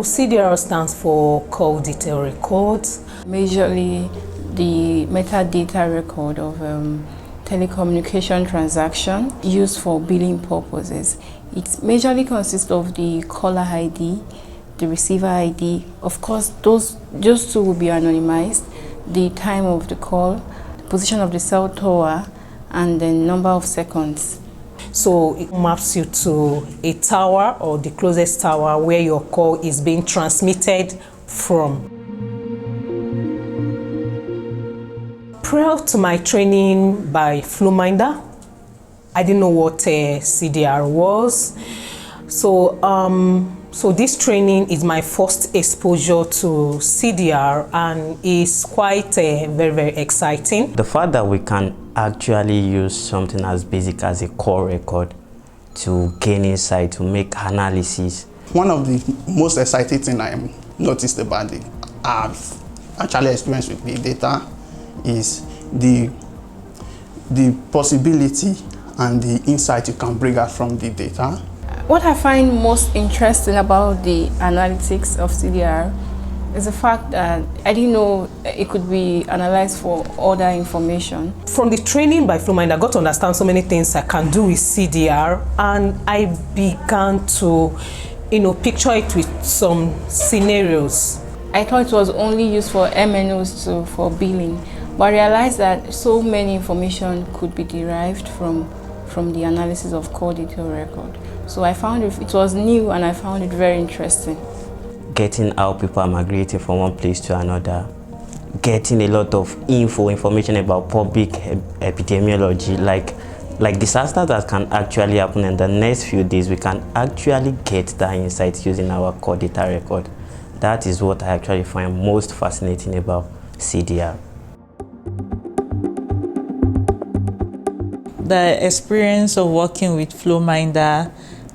CDR stands for Call Detail Records. Majorly the metadata record of telecommunication transaction used for billing purposes. It majorly consists of the caller ID, the receiver ID. Of course, those two will be anonymized, the time of the call, the position of the cell tower, and the number of seconds. So it maps you to a tower or the closest tower where your call is being transmitted from. Prior to my training by Flowminder, I didn't know what CDR was. So this training is my first exposure to CDR and is quite very, very exciting. The fact that we can actually use something as basic as a call record to gain insight, to make analysis. One of the most exciting things I noticed about it, I've actually experienced with the data, is the possibility and the insight you can bring out from the data. What I find most interesting about the analytics of CDR is the fact that I didn't know it could be analyzed for other information. From the training by Flowminder, I got to understand so many things I can do with CDR, and I began to, picture it with some scenarios. I thought it was only used for MNOs for billing, but I realized that so many information could be derived from the analysis of call detail record. So I found it was new and I found it very interesting. Getting how people are migrating from one place to another, getting a lot of information about public epidemiology, like disasters that can actually happen in the next few days. We can actually get that insight using our call data record. That is what I actually find most fascinating about CDR. The experience of working with Flowminder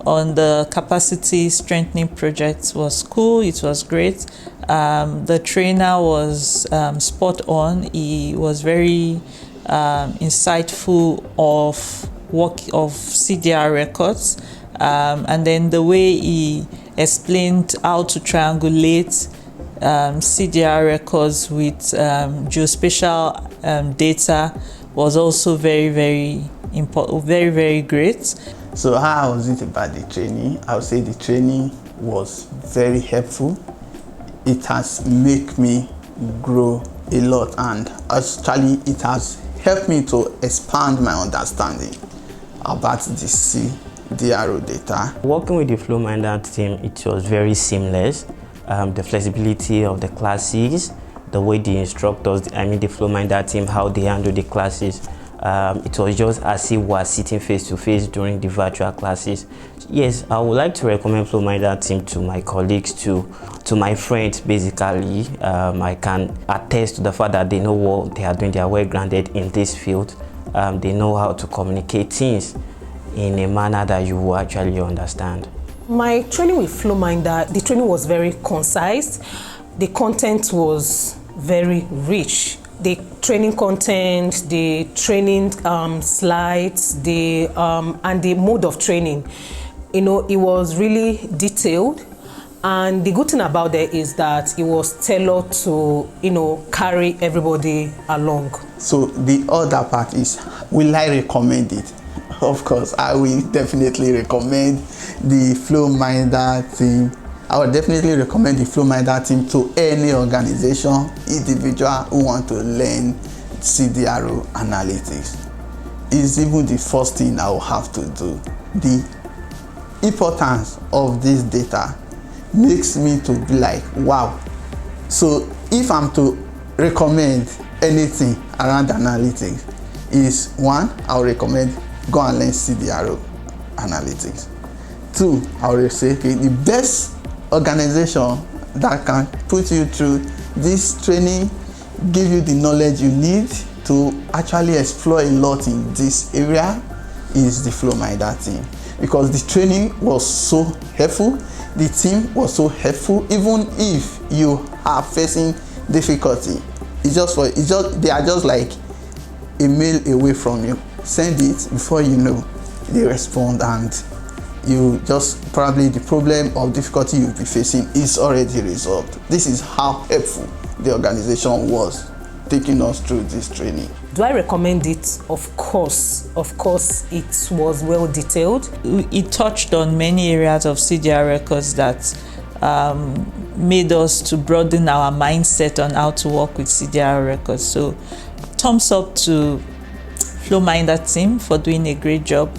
on the capacity strengthening project was cool. It was great. The trainer was spot on. He was very insightful of work of CDR records, and then the way he explained how to triangulate CDR records with geospatial data was also very, very important, very, very great. So how was it about the training? I would say the training was very helpful. It has made me grow a lot, and actually it has helped me to expand my understanding about the CDR data. Working with the Flowminder team, it was very seamless. The flexibility of the classes, the way the instructors, the Flowminder team, how they handle the classes. It was just as if we were sitting face to face during the virtual classes. Yes, I would like to recommend Flowminder team to my colleagues, to my friends. Basically, I can attest to the fact that they know what they are doing. They are well grounded in this field. They know how to communicate things in a manner that you will actually understand. My training with Flowminder, the training was very concise. The content was very rich. The training content, the training slides, and the mode of training, it was really detailed. And the good thing about that is that it was tailored to, carry everybody along. So the other part is, will I recommend it? Of course, I will definitely recommend the Flowminder team. I would definitely recommend the Flowminder team to any organization, individual who want to learn CDR analytics. It's even the first thing I will have to do. The importance of this data makes me to be like, wow. So if I'm to recommend anything around analytics, is one, I will recommend go and learn CDR analytics. Two, I will say, okay, the best organization that can put you through this training, give you the knowledge you need to actually explore a lot in this area, is the Flowminder team, because the training was so helpful, the team was so helpful. Even if you are facing difficulty, they are just like a mail away from you. Send it, before you know, they respond and you just probably the problem or difficulty you'll be facing is already resolved. This is how helpful the organization was taking us through this training. Do I recommend it? Of course, it was well detailed. It touched on many areas of CDR records that made us to broaden our mindset on how to work with CDR records. So thumbs up to Flowminder team for doing a great job.